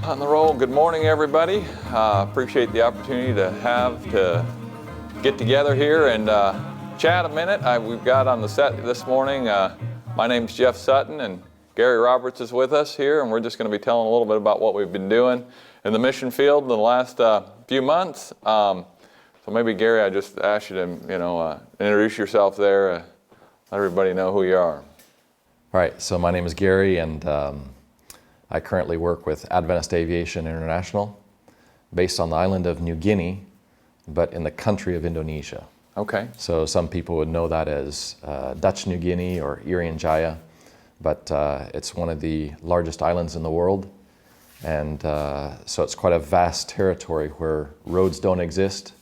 On the roll. Good morning, everybody. Appreciate the opportunity to get together here and chat a minute. We've got on the set this morning, my name's Jeff Sutton, and Gary Roberts is with us here, and we're just going to be telling a little bit about what we've been doing in the mission field in the last few months. So maybe, Gary, I just ask you to, introduce yourself there, let everybody know who you are. All right, so my name is Gary, and I currently work with Adventist Aviation International, based on the island of New Guinea, but in the country of Indonesia. Okay. So some people would know that as Dutch New Guinea or Irian Jaya, but it's one of the largest islands in the world. And so it's quite a vast territory where roads don't exist,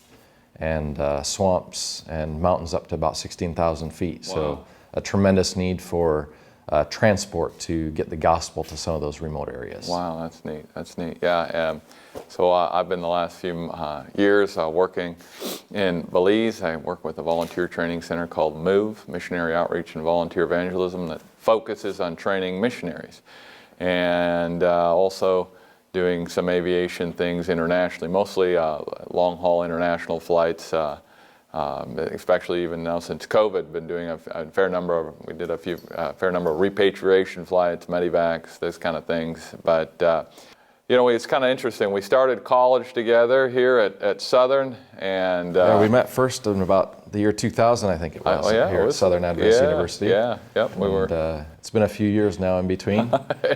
and swamps and mountains up to about 16,000 feet. Wow. So a tremendous need for transport to get the gospel to some of those remote areas. Wow, that's neat. That's neat. Yeah. So I've been the last few years working in Belize. I work with a volunteer training center called MOVE, Missionary Outreach and Volunteer Evangelism, that focuses on training missionaries, and also doing some aviation things internationally, mostly long-haul international flights. Especially even now since COVID, been doing a fair number of repatriation flights, medevacs, those kind of things. But it's kind of interesting. We started college together here at Southern, and we met first in about the year 2000, I think it was, here at Southern Adventist University. Yeah, yep, we were. It's been a few years now in between.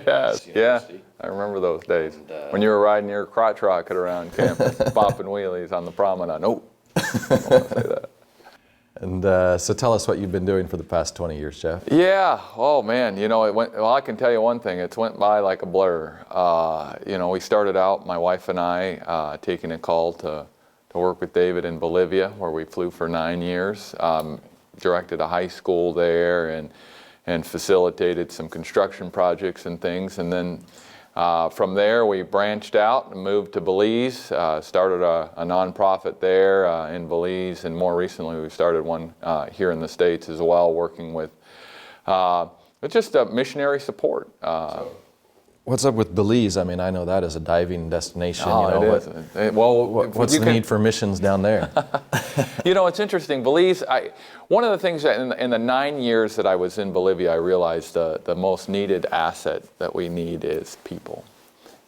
Yes, yeah. I remember those days when you were riding your crotch rocket around campus, bopping wheelies on the promenade. Oh. I don't want to say that. And so tell us what you've been doing for the past 20 years, Jeff. Yeah. Oh, man. I can tell you one thing. It's went by like a blur. We started out, my wife and I, taking a call to work with David in Bolivia, where we flew for 9 years, directed a high school there, and facilitated some construction projects and things. And then from there, we branched out and moved to Belize, started a nonprofit there in Belize, and more recently we started one here in the States as well, working with just missionary support. What's up with Belize? I mean, I know that is a diving destination. It is. What's the need for missions down there? It's interesting. Belize, one of the things that in the 9 years that I was in Bolivia, I realized the most needed asset that we need is people.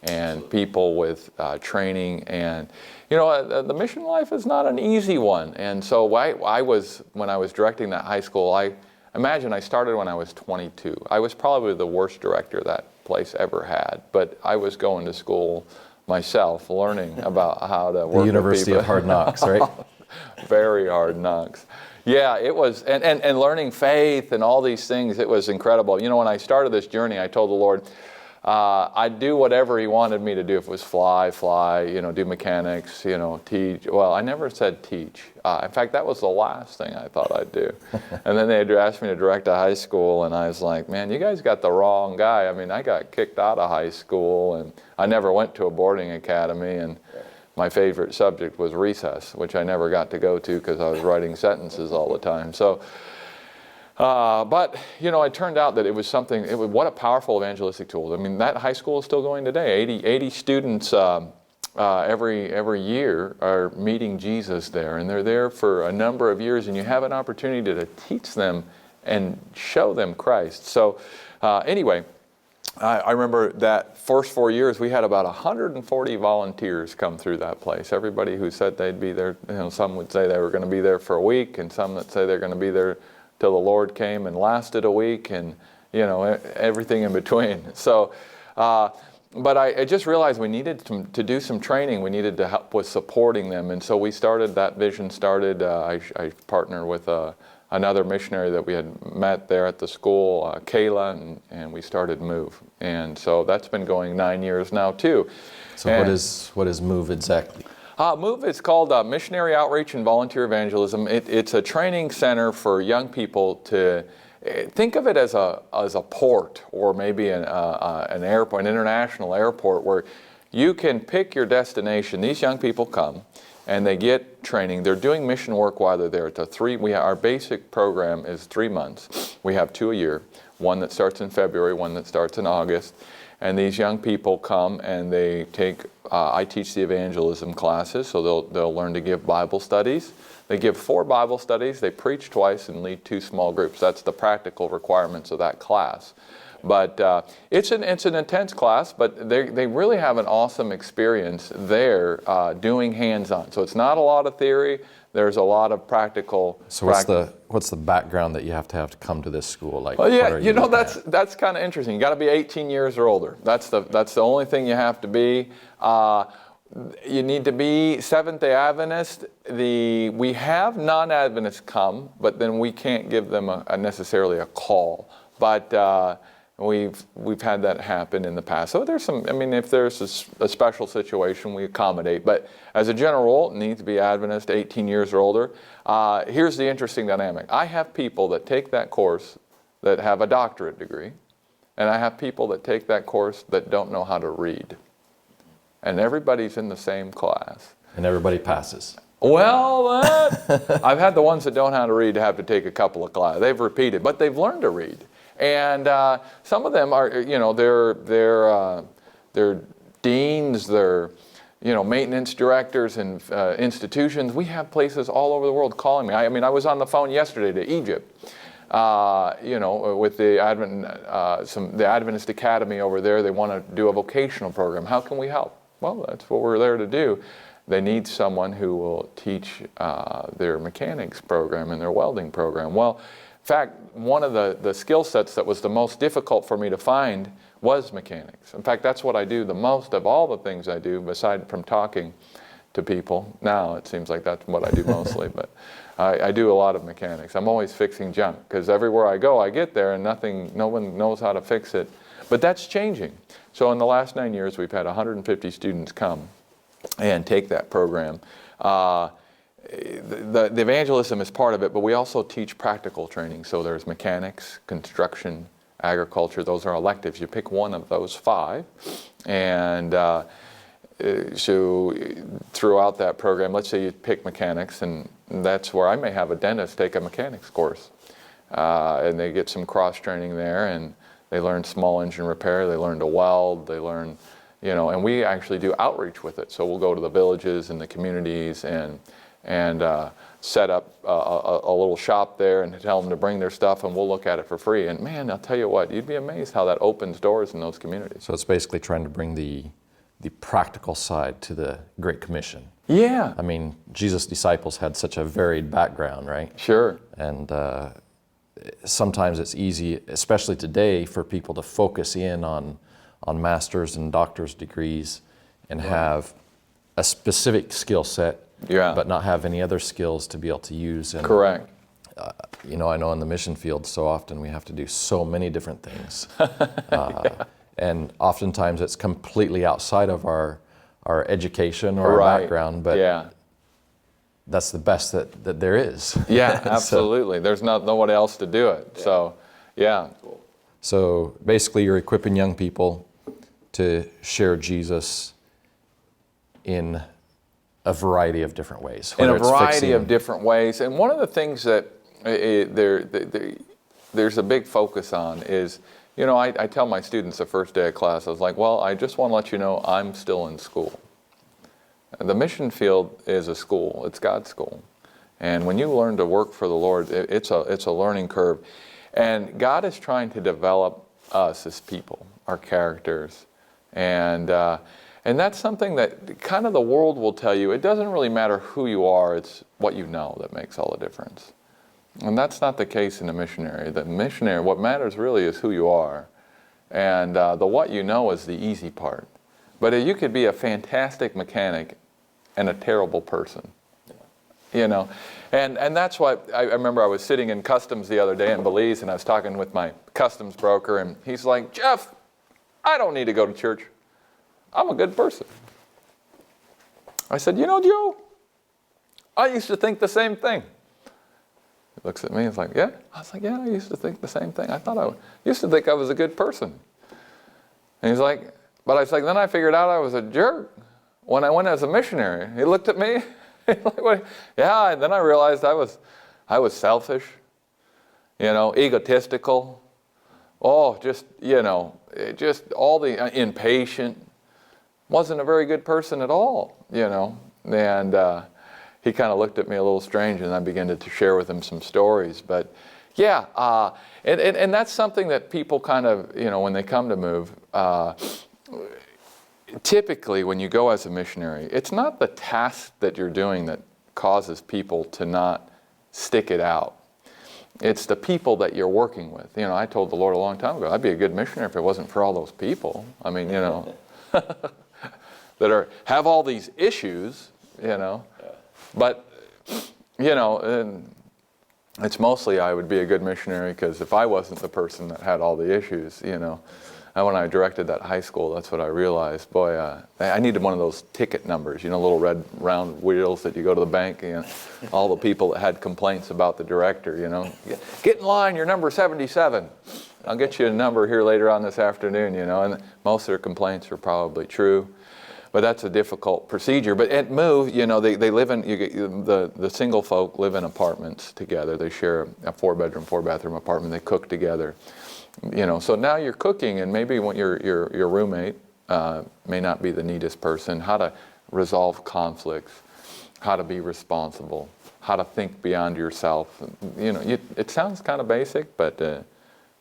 And people with training. And, the mission life is not an easy one. And so when I was directing that high school, I started when I was 22. I was probably the worst director that place ever had, but I was going to school myself, learning about how to work with people. The University of Hard Knocks, right? Very hard knocks. Yeah, it was, and learning faith and all these things, it was incredible. When I started this journey, I told the Lord I'd do whatever He wanted me to do. If it was fly, do mechanics, teach. Well, I never said teach. In fact, that was the last thing I thought I'd do. And then they asked me to direct a high school, and I was like, man, you guys got the wrong guy. I mean, I got kicked out of high school, and I never went to a boarding academy, and my favorite subject was recess, which I never got to go to because I was writing sentences all the time. So. But it turned out that it was something, what a powerful evangelistic tool. I mean, that high school is still going today. 80 students every year are meeting Jesus there, and they're there for a number of years, and you have an opportunity to teach them and show them Christ. So anyway, I remember that first 4 years, we had about 140 volunteers come through that place. Everybody who said they'd be there, some would say they were going to be there for a week, and some that say they're going to be there till the Lord came and lasted a week, and everything in between. So, but I just realized we needed to do some training. We needed to help with supporting them, and so we started. That vision started. I partnered with another missionary that we had met there at the school, Kayla, and we started MOVE, and so that's been going 9 years now too. So what is MOVE exactly? MOVE is called Missionary Outreach and Volunteer Evangelism. It's a training center for young people to think of it as a port, or maybe an airport, an international airport, where you can pick your destination. These young people come and they get training. They're doing mission work while they're there. Our basic program is 3 months. We have 2 a year, one that starts in February, one that starts in August. And these young people come and they take, I teach the evangelism classes, so they'll learn to give Bible studies. They give 4 Bible studies, they preach twice and lead 2 small groups. That's the practical requirements of that class. But it's an intense class, but they really have an awesome experience there doing hands-on. So it's not a lot of theory. There's a lot of practical. So what's the background that you have to come to this school? Like, well, yeah, you know, that's kind of interesting. You got to be 18 years or older. That's the only thing you have to be. You need to be Seventh-day Adventist. We have non-Adventists come, but then we can't give them necessarily a call. But we've had that happen in the past. So there's some, I mean, if there's a special situation, we accommodate. But as a general rule, it needs to be Adventist, 18 years or older. Here's the interesting dynamic. I have people that take that course that have a doctorate degree, and I have people that take that course that don't know how to read. And everybody's in the same class. And everybody passes. Well, I've had the ones that don't know how to read have to take a couple of classes. They've repeated, but they've learned to read. And some of them are, you know, they're deans, they're, you know, maintenance directors in institutions. We have places all over the world calling me. I mean, I was on the phone yesterday to Egypt, you know, with the Adventist Academy over there. They want to do a vocational program. How can we help? Well, that's what we're there to do. They need someone who will teach their mechanics program and their welding program. Well, in fact, one of the skill sets that was the most difficult for me to find was mechanics. In fact, that's what I do the most of all the things I do, aside from talking to people. Now it seems like that's what I do mostly, but I do a lot of mechanics. I'm always fixing junk, because everywhere I go, I get there and no one knows how to fix it. But that's changing. So in the last 9 years, we've had 150 students come and take that program. The evangelism is part of it, but we also teach practical training. So there's mechanics, construction, agriculture. Those are electives. You pick one of those 5. And so throughout that program, let's say you pick mechanics, and that's where I may have a dentist take a mechanics course. And they get some cross-training there, and they learn small engine repair, they learn to weld, they learn, you know, and we actually do outreach with it. So we'll go to the villages and the communities and set up a little shop there and tell them to bring their stuff, and we'll look at it for free. And man, I'll tell you what, you'd be amazed how that opens doors in those communities. So it's basically trying to bring the practical side to the Great Commission. Yeah. I mean, Jesus' disciples had such a varied background, right? Sure. And sometimes it's easy, especially today, for people to focus in on master's and doctor's degrees and have a specific skill set, but not have any other skills to be able to use. And, correct. You know, I know in the mission field, so often we have to do so many different things. And oftentimes it's completely outside of our education or our background, but that's the best that there is. Yeah, absolutely. There's no one else to do it. Yeah. So, yeah. So basically you're equipping young people to share Jesus in a variety of different ways. In a variety of different ways. And one of the things that there's a big focus on is, you know, I tell my students the first day of class, I was like, well, I just want to let you know I'm still in school. The mission field is a school. It's God's school. And when you learn to work for the Lord, it's a learning curve. And God is trying to develop us as people, our characters. And that's something that kind of the world will tell you, it doesn't really matter who you are, it's what you know that makes all the difference. And that's not the case in a missionary. The missionary, what matters really is who you are. And the what you know is the easy part. But you could be a fantastic mechanic and a terrible person. You know, and that's why I remember I was sitting in customs the other day in Belize, and I was talking with my customs broker, and he's like, Jeff, I don't need to go to church. I'm a good person. I said, you know, Joe, I used to think the same thing. He looks at me and he's like, yeah? I was like, yeah, I used to think the same thing. I used to think I was a good person. And he's like, but I was like, then I figured out I was a jerk when I went as a missionary. He looked at me. Like, what? Yeah, and then I realized I was selfish, you know, egotistical, Oh, just, just all the impatient. Wasn't a very good person at all, And he kind of looked at me a little strange, and I began to share with him some stories. But yeah, and that's something that people kind of, when they come to move, typically when you go as a missionary, it's not the task that you're doing that causes people to not stick it out. It's the people that you're working with. I told the Lord a long time ago, I'd be a good missionary if it wasn't for all those people. I mean, that have all these issues, But, and it's mostly I would be a good missionary because if I wasn't the person that had all the issues, And when I directed that high school, that's what I realized. Boy, I needed one of those ticket numbers, little red round wheels that you go to the bank, and all the people that had complaints about the director, Get in line, you're number 77. I'll get you a number here later on this afternoon, And most of their complaints are probably true. But that's a difficult procedure. But at Move, they live in, the single folk live in apartments together. They share a 4-bedroom, 4-bathroom apartment. They cook together. So now you're cooking, and maybe when your roommate may not be the neatest person. How to resolve conflicts, how to be responsible, how to think beyond yourself. It sounds kind of basic, but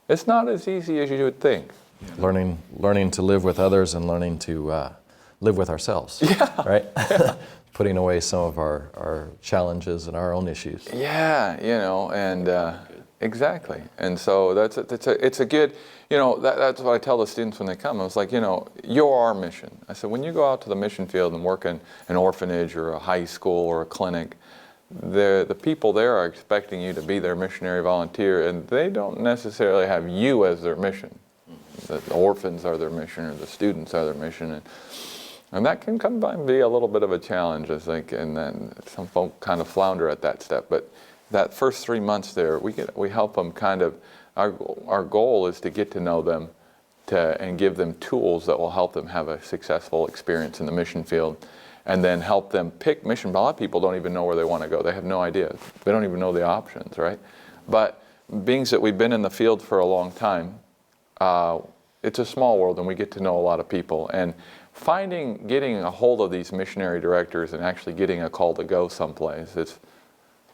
it's not as easy as you would think. Learning to live with others and learning to live with ourselves. Yeah. Right. Putting away some of our challenges and our own issues. Yeah, and. Exactly, and so it's a good, that's what I tell the students when they come. I was like, you're our mission. I said, when you go out to the mission field and work in an orphanage or a high school or a clinic, the people there are expecting you to be their missionary volunteer, and they don't necessarily have you as their mission. The orphans are their mission, or the students are their mission, and that can come by and be a little bit of a challenge, I think, and then some folk kind of flounder at that step, but. That first 3 months there, we help them kind of, our goal is to get to know them and give them tools that will help them have a successful experience in the mission field, and then help them pick mission. A lot of people don't even know where they want to go. They have no idea. They don't even know the options, right? But being that we've been in the field for a long time, it's a small world, and we get to know a lot of people. And getting a hold of these missionary directors and actually getting a call to go someplace,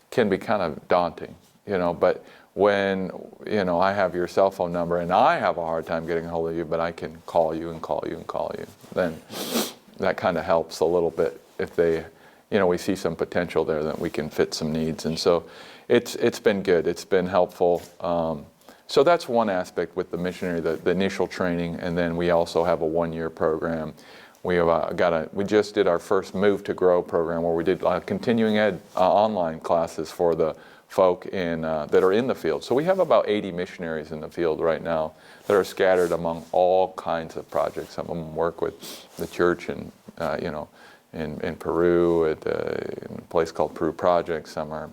can be kind of daunting, but when, I have your cell phone number and I have a hard time getting a hold of you, but I can call you and call you and call you, then that kind of helps a little bit if they, we see some potential there that we can fit some needs. And so it's been good. It's been helpful. So that's one aspect with the missionary, the initial training, and then we also have a 1-year program. We just did our first Move to Grow program where we did continuing ed online classes for the folk that are in the field. So we have about 80 missionaries in the field right now that are scattered among all kinds of projects. Some of them work with the church in Peru at a place called Peru Project. Some are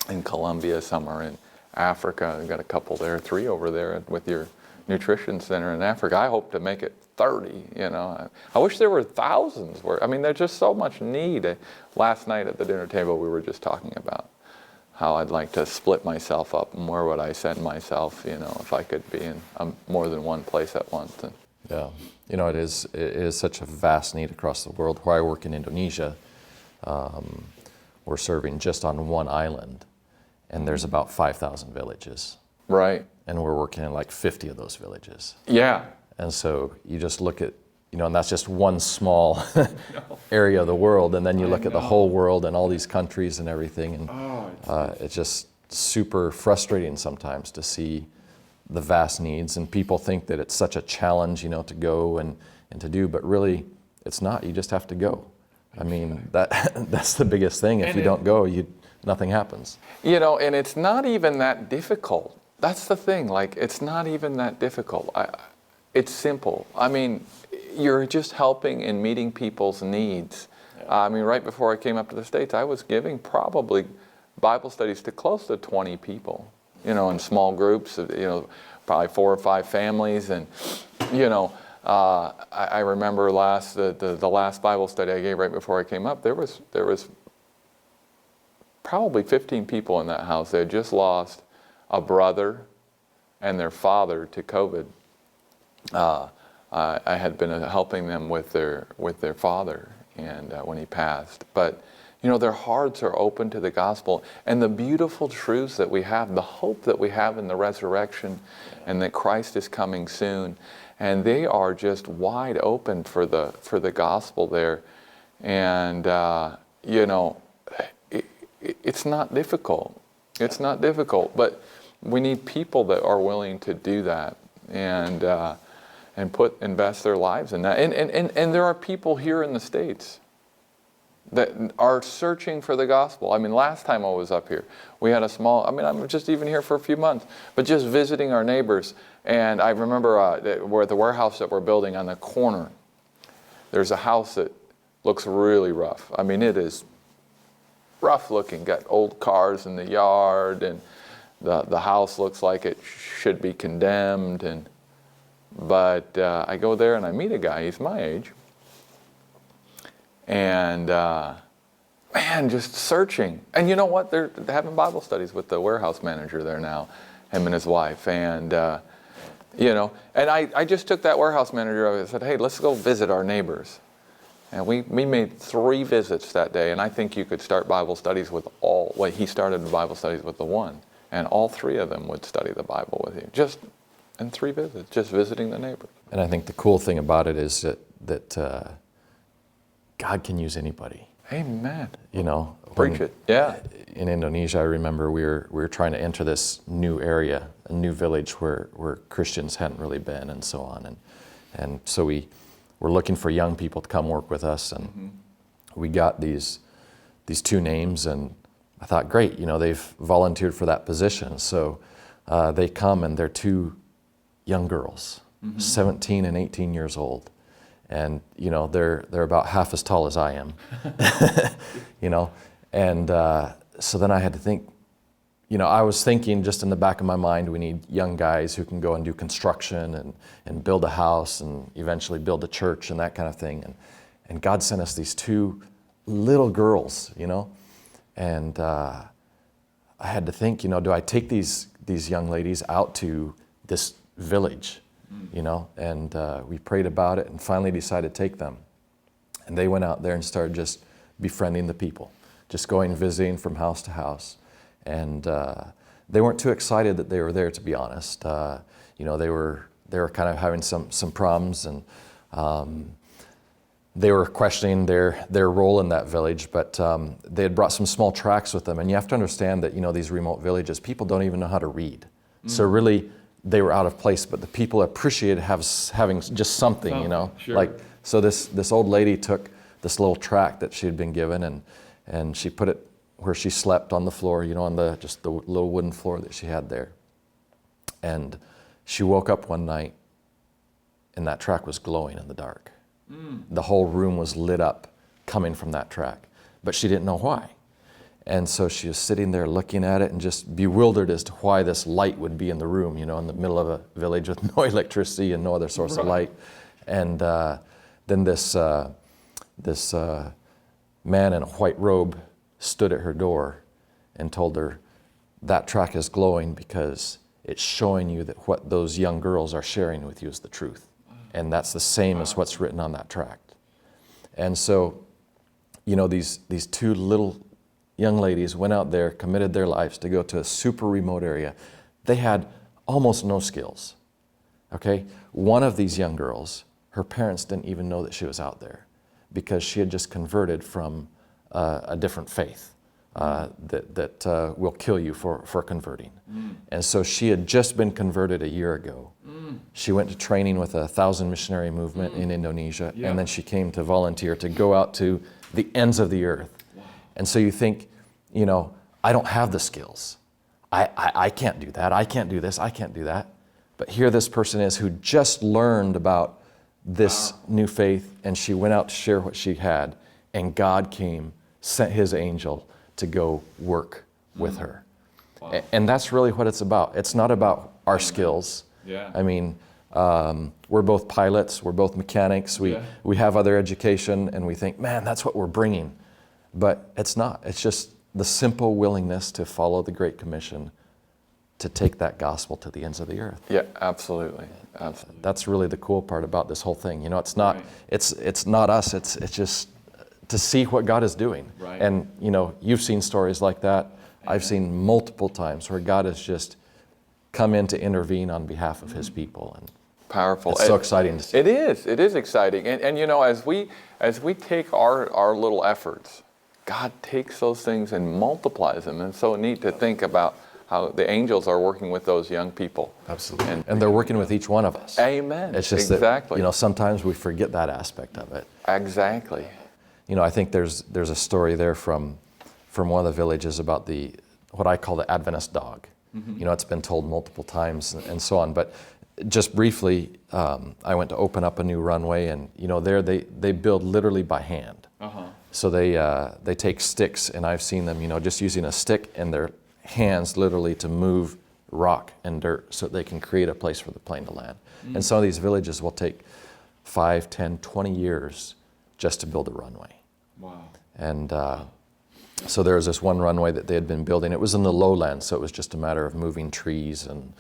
in Colombia. Some are in Africa. We've got a couple there, 3 over there with your nutrition center in Africa. I hope to make it 30, I wish there were thousands. There's just so much need. Last night at the dinner table, we were just talking about how I'd like to split myself up, and where would I send myself, if I could be in more than one place at once. Yeah, it is such a vast need across the world. Where I work in Indonesia, we're serving just on one island, and there's about 5,000 villages. Right. And we're working in like 50 of those villages. Yeah. And so you just look at, and that's just one small area of the world, and then you look at the whole world and all these countries and everything, and it's just super frustrating sometimes to see the vast needs, and people think that it's such a challenge, to go and to do, but really it's not. You just have to go. That's the biggest thing. If you don't go, nothing happens. And it's not even that difficult. That's the thing. It's not even that difficult. It's simple. You're just helping and meeting people's needs. Yeah. Right before I came up to the States, I was giving probably Bible studies to close to 20 people, in small groups, probably 4 or 5 families. And, I remember the last Bible study I gave right before I came up, there was probably 15 people in that house. They had just lost a brother, and their father to COVID. I had been helping them with their father, and when he passed. But their hearts are open to the gospel and the beautiful truths that we have, the hope that we have in the resurrection, and that Christ is coming soon. And they are just wide open for the gospel there. And it's not difficult. It's not difficult, but we need people that are willing to do that and invest their lives in that. And there are people here in the States that are searching for the gospel. I mean, last time I was up here, we had I'm just even here for a few months, but just visiting our neighbors. And I remember we're at the warehouse that we're building on the corner. There's a house that looks really rough. I mean, it is rough looking, got old cars in the yard, and the house looks like it should be condemned. But I go there and I meet a guy, he's my age. And man, just searching. And you know what? They're having Bible studies with the warehouse manager there now, him and his wife. And, and I just took that warehouse manager over and said, hey, let's go visit our neighbors. And we made 3 visits that day. And I think you could start Bible studies with he started Bible studies with the one. And all 3 of them would study the Bible with you. Just in 3 visits, just visiting the neighbors. And I think the cool thing about it is that God can use anybody. Amen. Preach it. Yeah. In Indonesia, I remember we were trying to enter this new area, a new village where Christians hadn't really been, and so on. And so we were looking for young people to come work with us, and we got these 2 names, and I thought, great, they've volunteered for that position. So they come, and they're 2 young girls, 17 and 18 years old. And, they're about half as tall as I am, And so then I had to think, I was thinking just in the back of my mind, we need young guys who can go and do construction and build a house and eventually build a church and that kind of thing. And God sent us these 2 little girls, And I had to think, do I take these young ladies out to this village? And we prayed about it and finally decided to take them. And they went out there and started just befriending the people, just going visiting from house to house. And they weren't too excited that they were there, to be honest. They were kind of having some problems, and they were questioning their role in that village. But they had brought some small tracts with them. And you have to understand that these remote villages, people don't even know how to read. So really, they were out of place, but the people appreciated having just something, Sure. So this old lady took this little tract that she had been given, and she put it where she slept on the floor, on just the little wooden floor that she had there. And she woke up one night, and that tract was glowing in the dark. The whole room was lit up coming from that tract, but she didn't know why. And so she was sitting there looking at it and just bewildered as to why this light would be in the room, in the middle of a village with no electricity and no other source of light. And then this man in a white robe stood at her door and told her, that tract is glowing because it's showing you that what those young girls are sharing with you is the truth. And that's the same as what's written on that tract. And so, these 2 little young ladies went out there, committed their lives to go to a super remote area. They had almost no skills, okay? One of these young girls, her parents didn't even know that she was out there because she had just converted from a different faith that will kill you for converting. And so she had just been converted a year ago. She went to training with a 1,000 missionary movement in Indonesia, and then she came to volunteer to go out to the ends of the earth. And so you think, I don't have the skills. I can't do that. I can't do this. I can't do that. But here this person is who just learned about this new faith, and she went out to share what she had, and God came, sent his angel to go work with her. Wow. And that's really what it's about. It's not about our skills. Yeah. I mean, we're both pilots. We're both mechanics. We have other education, and we think, man, that's what we're bringing. But it's not. It's just the simple willingness to follow the Great Commission to take that gospel to the ends of the earth. Yeah, absolutely. Absolutely. That's really the cool part about this whole thing. You know, it's not Right. it's not us. It's just to see what God is doing. Right. And you know, you've seen stories like that. I've seen multiple times where God has just come in to intervene on behalf of His people, and Powerful. it's so exciting to see. It is exciting. And you know, as we take our little efforts, God takes those things and multiplies them. And it's so neat to think about how the angels are working with those young people. Absolutely. And they're working with each one of us. Amen. It's just exactly. that, you know, sometimes we forget that aspect of it. Exactly. You know, I think there's a story there from one of the villages about what I call the Adventist dog. You know, it's been told multiple times and so on. But just briefly, I went to open up a new runway, and you know, there they build literally by hand. So they take sticks, and I've seen them, you know, just using a stick and their hands literally to move rock and dirt so that they can create a place for the plane to land. And some of these villages will take 5, 10, 20 years just to build a runway. Wow. And so there was this one runway that they had been building. It was in the lowlands, so it was just a matter of moving trees and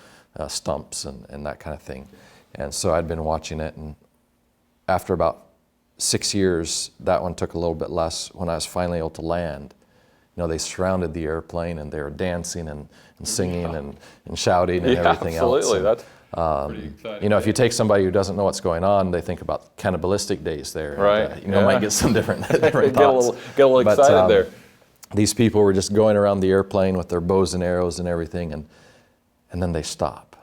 stumps and that kind of thing. And so I'd been watching it, and after about 6 years, that one took a little bit less. When I was finally able to land, you know, they surrounded the airplane, and they were dancing and singing and shouting and everything absolutely. else. That's pretty exciting. You know, if you take somebody who doesn't know what's going on, they think about cannibalistic days there. Right. And, you know, might get some different get thoughts. a little But, excited there. These people were just going around the airplane with their bows and arrows and everything, and then they stop.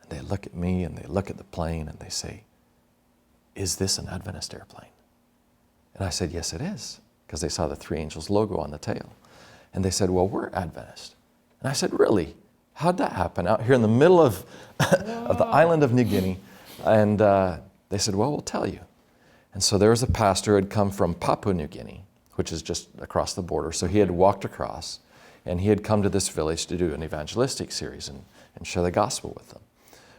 And they look at me, and they look at the plane, and they say, "Is this an Adventist airplane?" And I said, "Yes, it is," because they saw the Three Angels logo on the tail. And they said, "Well, we're Adventist." And I said, "Really? How'd that happen out here in the middle of, of the island of New Guinea?" And they said, "Well, we'll tell you." And so there was a pastor who had come from Papua New Guinea, which is just across the border. So he had walked across, and he had come to this village to do an evangelistic series and share the gospel with them.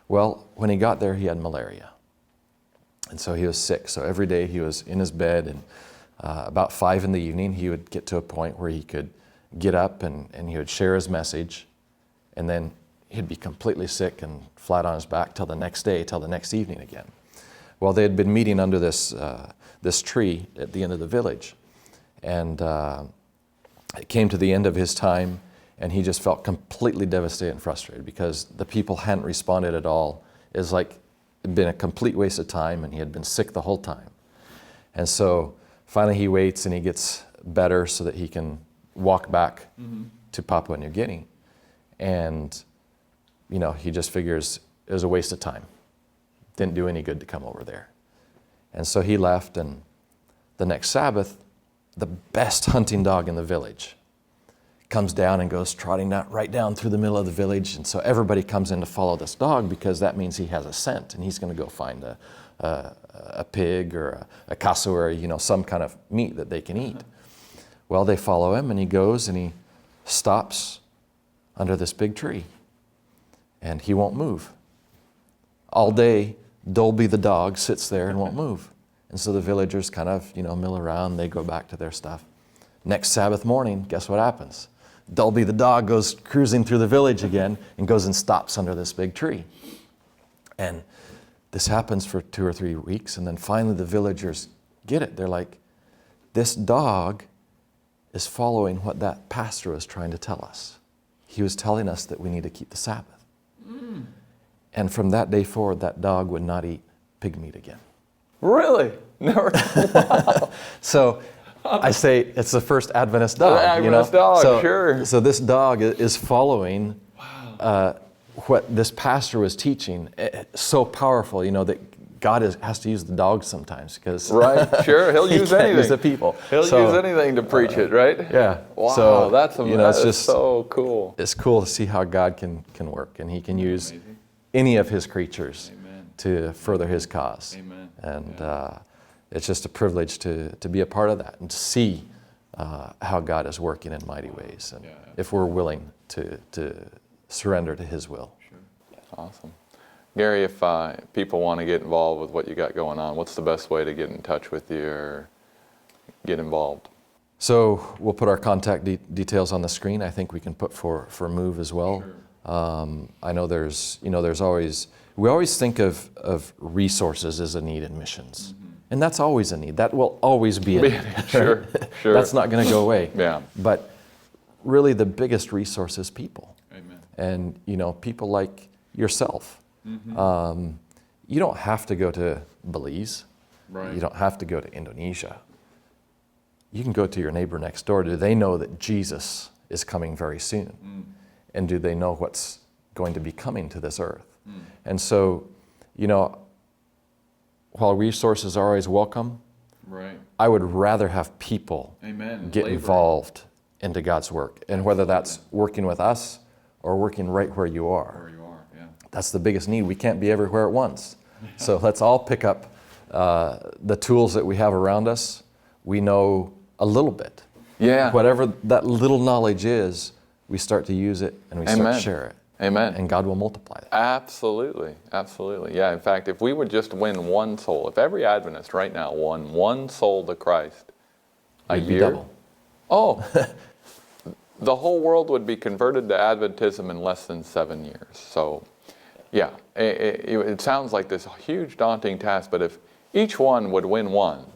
Well, when he got there, he had malaria. And so he was sick. So every day he was in his bed, and about 5 in the evening, he would get to a point where he could get up and he would share his message, and then he'd be completely sick and flat on his back till the next day, till the next evening again. Well, they had been meeting under this tree at the end of the village. And it came to the end of his time, and he just felt completely devastated and frustrated because the people hadn't responded at all. It was like it'd been a complete waste of time, and he had been sick the whole time. And so finally he waits, and he gets better so that he can walk back to Papua New Guinea. And, you know, he just figures it was a waste of time. Didn't do any good to come over there. And so he left, and the next Sabbath, the best hunting dog in the village comes down and goes trotting right down through the middle of the village. And so everybody comes in to follow this dog because that means he has a scent, and he's going to go find a pig or a cassowary, you know, some kind of meat that they can eat. Well, they follow him, and he goes and he stops under this big tree, and he won't move. All day, Dolby the dog sits there and won't move. And so the villagers kind of, you know, mill around, they go back to their stuff. Next Sabbath morning, guess what happens? Dolby the dog goes cruising through the village again and goes and stops under this big tree. And this happens for 2 or 3 weeks, and then finally the villagers get it. They're like, this dog is following what that pastor was trying to tell us. He was telling us that we need to keep the Sabbath. And from that day forward, that dog would not eat pig meat again. Really? Never. Wow. So I say it's the first Adventist dog. Adventist dog, sure. So this dog is following what this pastor was teaching. It's so powerful, you know, that God has to use the dog sometimes because right, sure, he'll use he can't anything. use the people. He'll use anything to preach it, right? Yeah. Wow, So, that's you know, it's that is just so cool. It's cool to see how God can work, and He can use any of His creatures to further His cause. Amen. And it's just a privilege to be a part of that and to see how God is working in mighty ways, and if we're willing to surrender to His will. Sure. Awesome. Gary, if people want to get involved with what you got going on, what's the best way to get in touch with you or get involved? So we'll put our contact details on the screen. I think we can put for Move as well. I know there's always, we always think of resources as a need in missions. And that's always a need. That will always be a need. Sure, sure. That's not going to go away. Yeah. But really the biggest resource is people. Amen. And, people like yourself. You don't have to go to Belize. Right. You don't have to go to Indonesia. You can go to your neighbor next door. Do they know that Jesus is coming very soon? And do they know what's going to be coming to this earth? And so, while resources are always welcome, Right. I would rather have people Amen. get Labor. involved into God's work. And whether that's working with us or working right where you are. Where you are, yeah. That's the biggest need. We can't be everywhere at once. So let's all pick up the tools that we have around us. We know a little bit. Yeah. Whatever that little knowledge is, we start to use it and we start Amen. to share it. Amen. And God will multiply that. Absolutely, absolutely. Yeah, in fact, if we would just win one soul, if every Adventist right now won one soul to Christ a We'd be year, double. oh, the whole world would be converted to Adventism in less than 7 years. So, yeah, it sounds like this huge daunting task, but if each one would win one,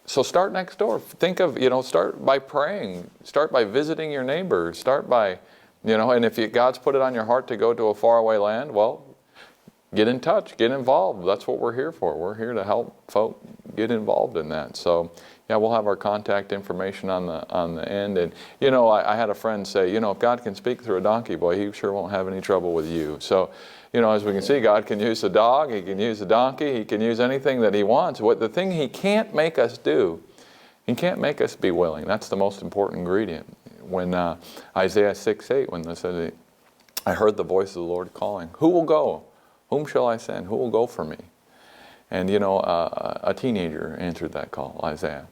so start next door. Think of, start by praying. Start by visiting your neighbors. Start by, and if God's put it on your heart to go to a faraway land, well, get in touch, get involved. That's what we're here for. We're here to help folk get involved in that. So, yeah, we'll have our contact information on the end. And, I had a friend say, if God can speak through a donkey, boy, he sure won't have any trouble with you. So, as we can see, God can use a dog, he can use a donkey, he can use anything that he wants. The thing he can't make us do, he can't make us be willing. That's the most important ingredient. When Isaiah 6:8, when they said, I heard the voice of the Lord calling, who will go? Whom shall I send? Who will go for me? And, a teenager answered that call, Isaiah.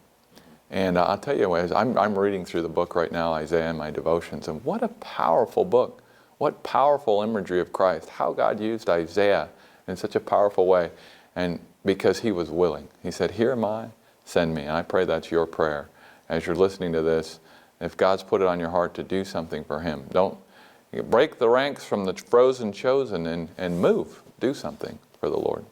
And I'll tell you, I'm reading through the book right now, Isaiah, in my devotions, and what a powerful book. What powerful imagery of Christ. How God used Isaiah in such a powerful way. And because he was willing. He said, here am I, send me. And I pray that's your prayer. As you're listening to this, if God's put it on your heart to do something for him, don't break the ranks from the frozen chosen and move. Do something for the Lord.